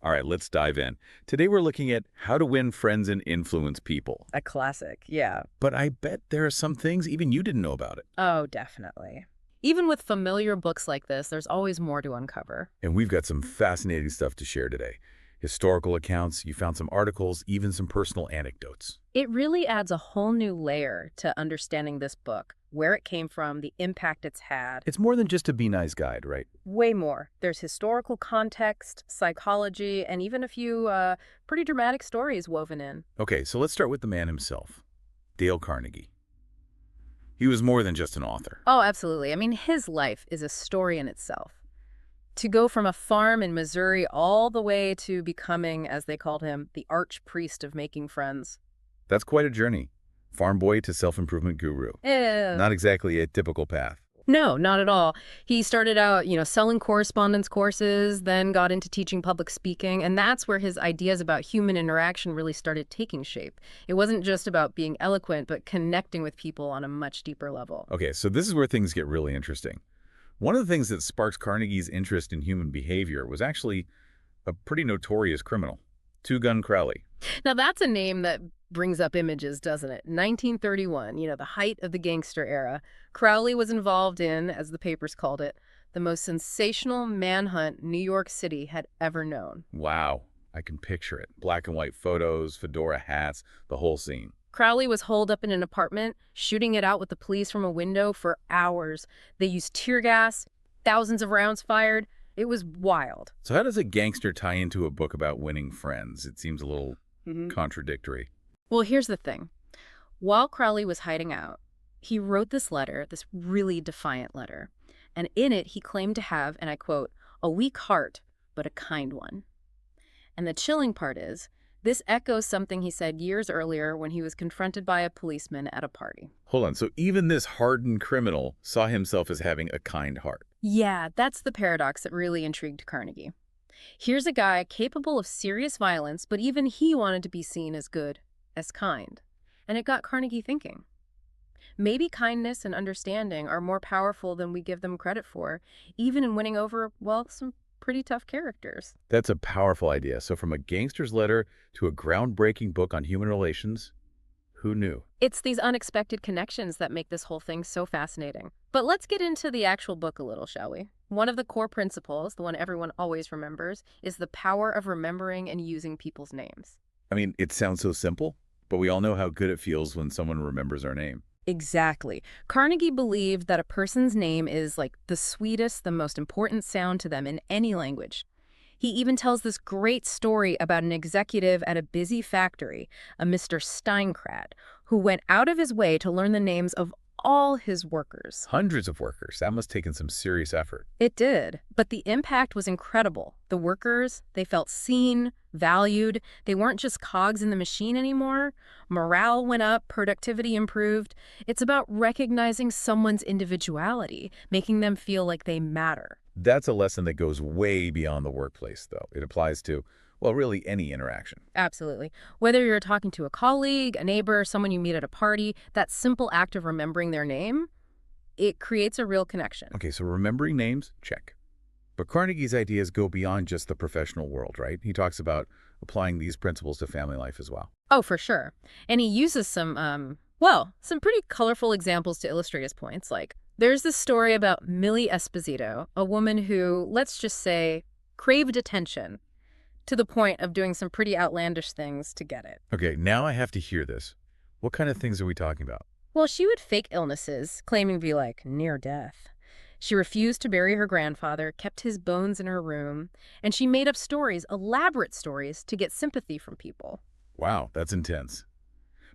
All right, let's dive in. Today we're looking at how to win friends and influence people. A classic, yeah. But I bet there are some things even you didn't know about it. Oh, definitely. Even with familiar books like this, there's always more to uncover. And we've got some fascinating stuff to share today. Historical accounts, you found some articles, even some personal anecdotes. It really adds a whole new layer to understanding this book, where it came from, the impact it's had. It's more than just a be nice guide, right? Way more. There's historical context, psychology, and even a few pretty dramatic stories woven in. Okay, so let's start with the man himself, Dale Carnegie. He was more than just an author. Oh, absolutely. I mean, his life is a story in itself. To go from a farm in Missouri all the way to becoming, as they called him, the archpriest of making friends. That's quite a journey. Farm boy to self-improvement guru. Eh, Not exactly a typical path. no, not at all. He started out, selling correspondence courses, then got into teaching public speaking, and that's where his ideas about human interaction really started taking shape. It wasn't just about being eloquent, but connecting with people on a much deeper level. Okay, so this is where things get really interesting. One of the things that sparks Carnegie's interest in human behavior was actually a pretty notorious criminal, Two-Gun Crowley. Now, that's a name that brings up images, doesn't it? 1931, the height of the gangster era. Crowley was involved in, as the papers called it, the most sensational manhunt New York City had ever known. Wow, I can picture it. Black and white photos, fedora hats, the whole scene. Crowley was holed up in an apartment, shooting it out with the police from a window for hours. They used tear gas, thousands of rounds fired. It was wild. So how does a gangster tie into a book about winning friends? It seems a little contradictory. Well, here's the thing. While Crowley was hiding out, he wrote this letter, this really defiant letter. And in it, he claimed to have, and I quote, a weak heart, but a kind one. And the chilling part is, this echoes something he said years earlier when he was confronted by a policeman at a party. Hold on, so even this hardened criminal saw himself as having a kind heart. Yeah, that's the paradox that really intrigued Carnegie. Here's a guy capable of serious violence, but even he wanted to be seen as good, as kind. And it got Carnegie thinking. Maybe kindness and understanding are more powerful than we give them credit for, even in winning over, well, some pretty tough characters. That's a powerful idea. So from a gangster's letter to a groundbreaking book on human relations, who knew? It's these unexpected connections that make this whole thing so fascinating. But let's get into the actual book a little, shall we? One of the core principles, the one everyone always remembers, is the power of remembering and using people's names. I mean, it sounds so simple, but we all know how good it feels when someone remembers our name. Exactly. Carnegie believed that a person's name is like the sweetest, the most important sound to them in any language. He even tells this great story about an executive at a busy factory, a Mr. Steinkrat, who went out of his way to learn the names of all his workers. Hundreds of workers. That must have taken some serious effort. It did, but the impact was incredible. The workers, they felt seen, valued. They weren't just cogs in the machine anymore. Morale went up, productivity improved. It's about recognizing someone's individuality, making them feel like they matter. That's a lesson that goes way beyond the workplace, though. It applies to, well, really any interaction. Absolutely. Whether you're talking to a colleague, a neighbor, someone you meet at a party, that simple act of remembering their name, it creates a real connection. Okay, so remembering names, check. But Carnegie's ideas go beyond just the professional world, right? He talks about applying these principles to family life as well. Oh, for sure. And he uses some pretty colorful examples to illustrate his points. Like, there's this story about Millie Esposito, a woman who, let's just say, craved attention to the point of doing some pretty outlandish things to get it. Okay, now I have to hear this. What kind of things are we talking about? Well, she would fake illnesses, claiming to be like near death. She refused to bury her grandfather, kept his bones in her room, and she made up stories, elaborate stories, to get sympathy from people. Wow, that's intense.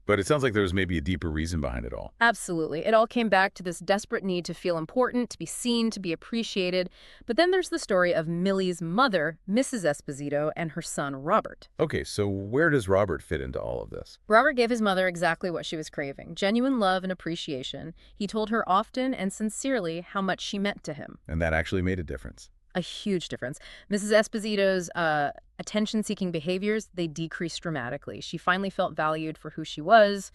But it sounds like there was maybe a deeper reason behind it all. Absolutely. It all came back to this desperate need to feel important, to be seen, to be appreciated. But then there's the story of Millie's mother, Mrs. Esposito, and her son, Robert. Okay, so where does Robert fit into all of this? Robert gave his mother exactly what she was craving, genuine love and appreciation. He told her often and sincerely how much she meant to him. And that actually made a difference. A huge difference. Mrs. Esposito's attention-seeking behaviors, they decreased dramatically. She finally felt valued for who she was,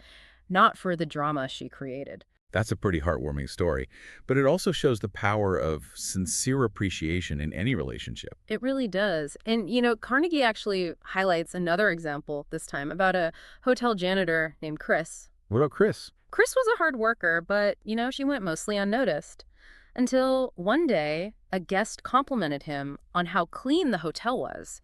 not for the drama she created. That's a pretty heartwarming story, but it also shows the power of sincere appreciation in any relationship. It really does. And, Carnegie actually highlights another example this time about a hotel janitor named Chris. What about Chris? Chris was a hard worker, but, she went mostly unnoticed. Until one day, a guest complimented him on how clean the hotel was.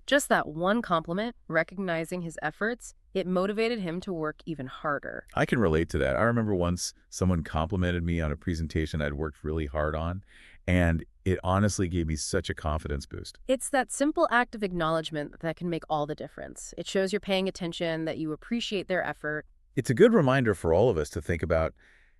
Just that one compliment, recognizing his efforts, it motivated him to work even harder. I can relate to that. I remember once someone complimented me on a presentation I'd worked really hard on, and it honestly gave me such a confidence boost. It's that simple act of acknowledgement that can make all the difference. It shows you're paying attention, that you appreciate their effort. It's a good reminder for all of us to think about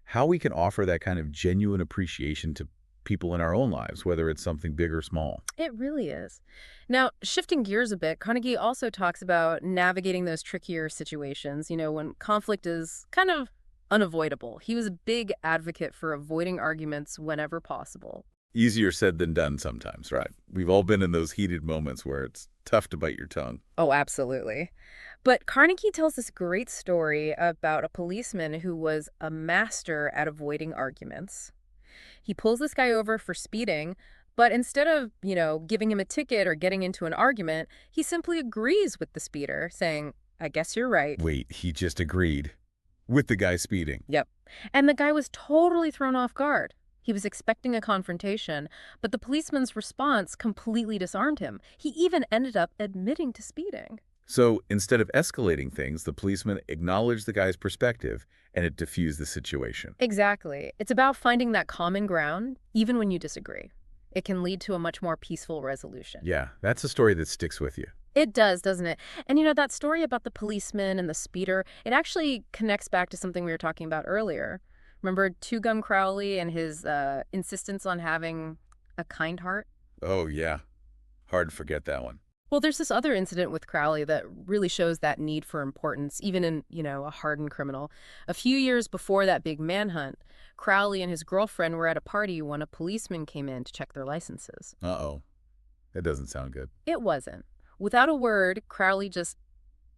how we can offer that kind of genuine appreciation to people in our own lives, whether it's something big or small. It really is. Now, shifting gears a bit, Carnegie also talks about navigating those trickier situations, when conflict is kind of unavoidable. He was a big advocate for avoiding arguments whenever possible. Easier said than done sometimes, right? We've all been in those heated moments where it's tough to bite your tongue. Oh, absolutely. But Carnegie tells this great story about a policeman who was a master at avoiding arguments. He pulls this guy over for speeding, but instead of, giving him a ticket or getting into an argument, he simply agrees with the speeder, saying, "I guess you're right." Wait, he just agreed with the guy speeding. Yep. And the guy was totally thrown off guard. He was expecting a confrontation, but the policeman's response completely disarmed him. He even ended up admitting to speeding. So instead of escalating things, the policeman acknowledged the guy's perspective and it diffused the situation. Exactly. It's about finding that common ground, even when you disagree. It can lead to a much more peaceful resolution. Yeah, that's a story that sticks with you. It does, doesn't it? And that story about the policeman and the speeder, it actually connects back to something we were talking about earlier. Remember Two Gun Crowley and his insistence on having a kind heart? Oh, yeah. Hard to forget that one. Well, there's this other incident with Crowley that really shows that need for importance, even in, a hardened criminal. A few years before that big manhunt, Crowley and his girlfriend were at a party when a policeman came in to check their licenses. Uh-oh. That doesn't sound good. It wasn't. Without a word, Crowley just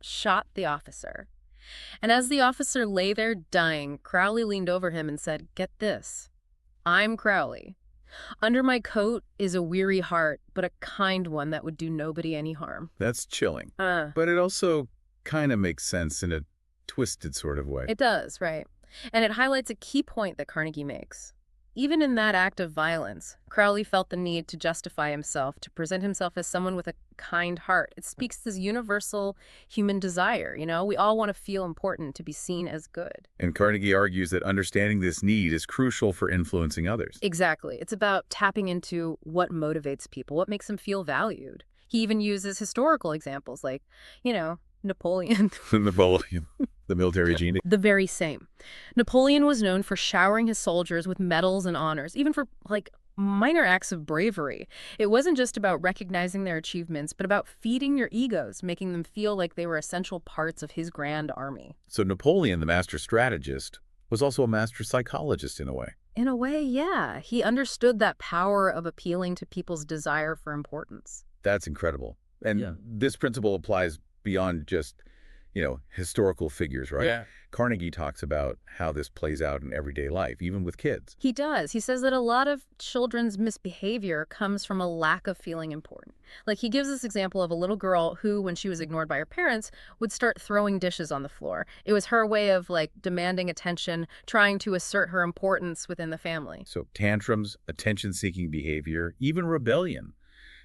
shot the officer. And as the officer lay there dying, Crowley leaned over him and said, "Get this. I'm Crowley. Under my coat is a weary heart, but a kind one that would do nobody any harm." That's chilling. But it also kind of makes sense in a twisted sort of way. It does, right. And it highlights a key point that Carnegie makes. Even in that act of violence, Crowley felt the need to justify himself, to present himself as someone with a kind heart. It speaks to this universal human desire, We all want to feel important, to be seen as good. And Carnegie argues that understanding this need is crucial for influencing others. Exactly. It's about tapping into what motivates people, what makes them feel valued. He even uses historical examples like, Napoleon. Napoleon, the military genius. The very same. Napoleon was known for showering his soldiers with medals and honors, even for, minor acts of bravery. It wasn't just about recognizing their achievements, but about feeding your egos, making them feel like they were essential parts of his grand army. So Napoleon, the master strategist, was also a master psychologist in a way. In a way, yeah. He understood that power of appealing to people's desire for importance. That's incredible. And this principle applies beyond just, historical figures, right? Yeah. Carnegie talks about how this plays out in everyday life, even with kids. He does. He says that a lot of children's misbehavior comes from a lack of feeling important. He gives this example of a little girl who, when she was ignored by her parents, would start throwing dishes on the floor. It was her way of, demanding attention, trying to assert her importance within the family. So tantrums, attention-seeking behavior, even rebellion,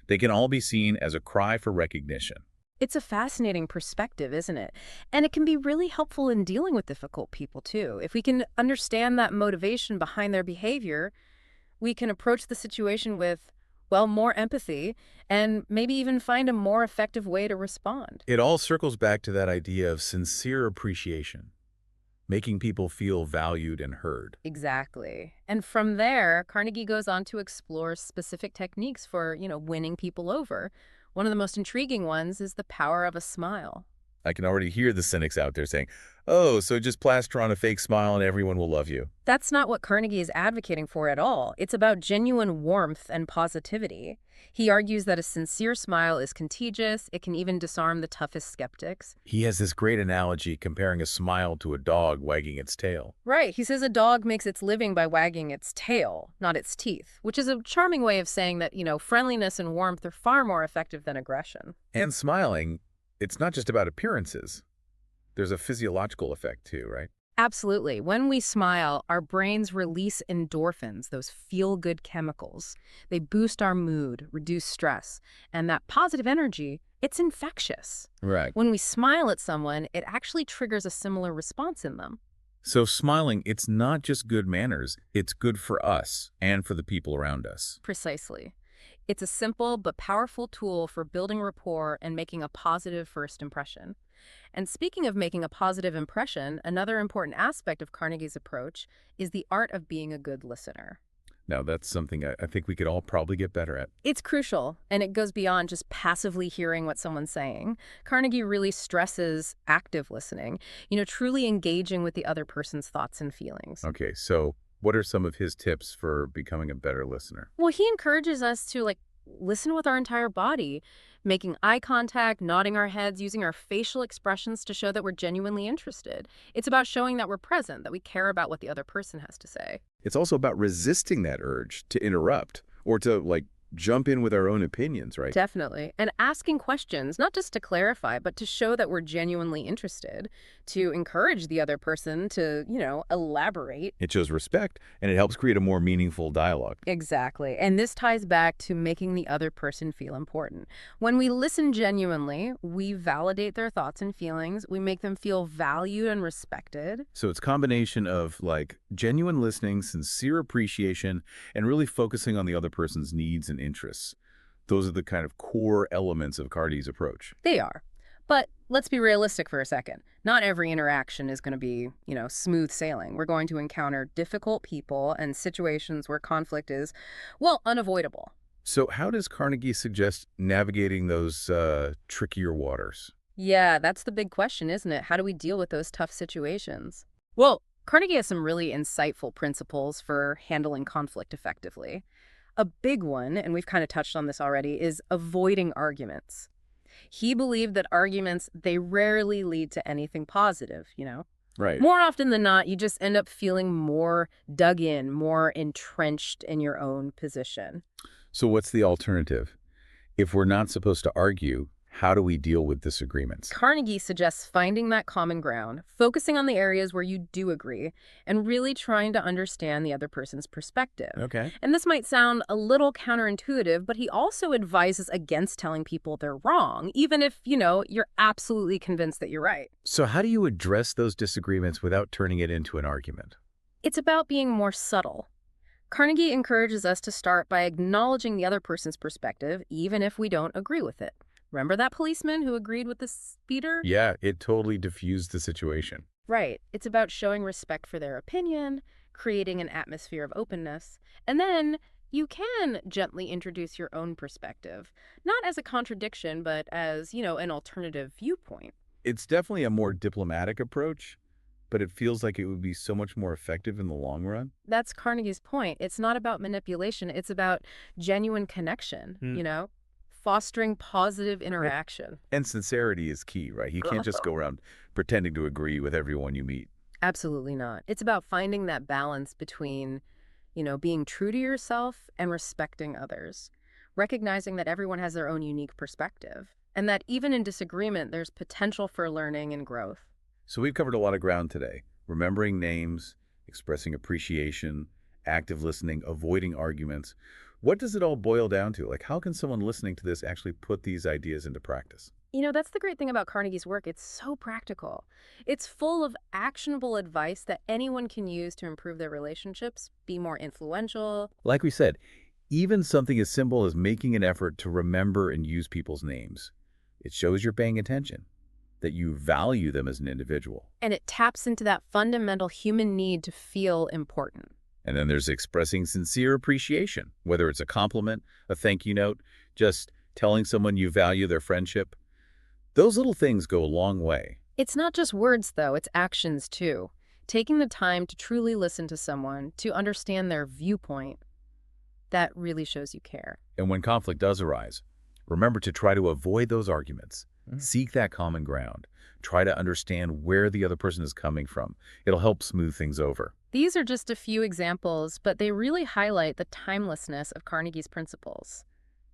they can all be seen as a cry for recognition. It's a fascinating perspective, isn't it? And it can be really helpful in dealing with difficult people, too. If we can understand that motivation behind their behavior, we can approach the situation with, more empathy and maybe even find a more effective way to respond. It all circles back to that idea of sincere appreciation, making people feel valued and heard. Exactly. And from there, Carnegie goes on to explore specific techniques for, winning people over. One of the most intriguing ones is the power of a smile. I can already hear the cynics out there saying, "Oh, so just plaster on a fake smile and everyone will love you." That's not what Carnegie is advocating for at all. It's about genuine warmth and positivity. He argues that a sincere smile is contagious. It can even disarm the toughest skeptics. He has this great analogy comparing a smile to a dog wagging its tail. Right. He says a dog makes its living by wagging its tail, not its teeth, which is a charming way of saying that, friendliness and warmth are far more effective than aggression. And smiling, it's not just about appearances. There's a physiological effect too, right? Absolutely. When we smile, our brains release endorphins, those feel-good chemicals. They boost our mood, reduce stress, and that positive energy, it's infectious. Right. When we smile at someone, it actually triggers a similar response in them. So smiling, it's not just good manners, it's good for us and for the people around us. Precisely. It's a simple but powerful tool for building rapport and making a positive first impression. And speaking of making a positive impression, another important aspect of Carnegie's approach is the art of being a good listener. Now, that's something I think we could all probably get better at. It's crucial, and it goes beyond just passively hearing what someone's saying. Carnegie really stresses active listening, truly engaging with the other person's thoughts and feelings. Okay, so what are some of his tips for becoming a better listener? Well, he encourages us to listen with our entire body, making eye contact, nodding our heads, using our facial expressions to show that we're genuinely interested. It's about showing that we're present, that we care about what the other person has to say. It's also about resisting that urge to interrupt or to, jump in with our own opinions, right? Definitely. And asking questions, not just to clarify, but to show that we're genuinely interested, to encourage the other person to, elaborate. It shows respect, and it helps create a more meaningful dialogue. Exactly. And this ties back to making the other person feel important. When we listen genuinely, we validate their thoughts and feelings. We make them feel valued and respected. So it's a combination of, genuine listening, sincere appreciation, and really focusing on the other person's needs and interests. Those are the kind of core elements of Carnegie's approach. They are. But let's be realistic for a second. Not every interaction is going to be, smooth sailing. We're going to encounter difficult people and situations where conflict is, unavoidable. So how does Carnegie suggest navigating those trickier waters? Yeah, that's the big question, isn't it? How do we deal with those tough situations? Well, Carnegie has some really insightful principles for handling conflict effectively. A big one, and we've kind of touched on this already, is avoiding arguments. He believed that arguments, they rarely lead to anything positive, Right. More often than not, you just end up feeling more dug in, more entrenched in your own position. So what's the alternative? If we're not supposed to argue, how do we deal with disagreements? Carnegie suggests finding that common ground, focusing on the areas where you do agree, and really trying to understand the other person's perspective. Okay. And this might sound a little counterintuitive, but he also advises against telling people they're wrong, even if, you're absolutely convinced that you're right. So how do you address those disagreements without turning it into an argument? It's about being more subtle. Carnegie encourages us to start by acknowledging the other person's perspective, even if we don't agree with it. Remember that policeman who agreed with the speeder? Yeah, it totally diffused the situation. Right. It's about showing respect for their opinion, creating an atmosphere of openness, and then you can gently introduce your own perspective, not as a contradiction, but as, an alternative viewpoint. It's definitely a more diplomatic approach, but it feels like it would be so much more effective in the long run. That's Carnegie's point. It's not about manipulation. It's about genuine connection, fostering positive interaction. And sincerity is key, right? You can't just go around pretending to agree with everyone you meet. Absolutely not. It's about finding that balance between, being true to yourself and respecting others, recognizing that everyone has their own unique perspective, and that even in disagreement, there's potential for learning and growth. So we've covered a lot of ground today. Remembering names, expressing appreciation, active listening, avoiding arguments. What does it all boil down to? How can someone listening to this actually put these ideas into practice? That's the great thing about Carnegie's work. It's so practical. It's full of actionable advice that anyone can use to improve their relationships, be more influential. Like we said, even something as simple as making an effort to remember and use people's names. It shows you're paying attention, that you value them as an individual. And it taps into that fundamental human need to feel important. And then there's expressing sincere appreciation, whether it's a compliment, a thank you note, just telling someone you value their friendship. Those little things go a long way. It's not just words, though. It's actions, too. Taking the time to truly listen to someone, to understand their viewpoint, That really shows you care. And when conflict does arise, remember to try to avoid those arguments. Seek that common ground. Try to understand where the other person is coming from. It'll help smooth things over. These are just a few examples, but they really highlight the timelessness of Carnegie's principles.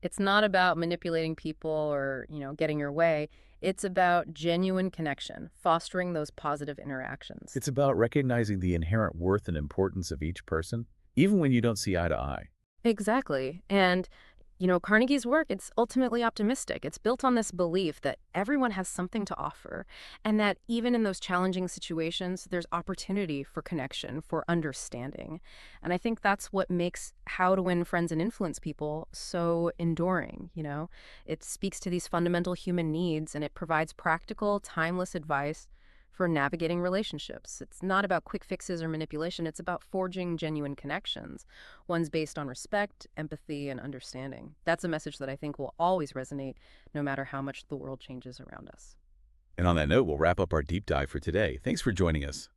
It's not about manipulating people or, getting your way. It's about genuine connection, fostering those positive interactions. It's about recognizing the inherent worth and importance of each person, even when you don't see eye to eye. Exactly. And, Carnegie's work, it's ultimately optimistic. It's built on this belief that everyone has something to offer, and that even in those challenging situations, there's opportunity for connection, for understanding. And I think that's what makes How to Win Friends and Influence People so enduring. It speaks to these fundamental human needs, and it provides practical, timeless advice for navigating relationships. It's not about quick fixes or manipulation. It's about forging genuine connections, ones based on respect, empathy, and understanding. That's a message that I think will always resonate no matter how much the world changes around us. And on that note, we'll wrap up our deep dive for today. Thanks for joining us.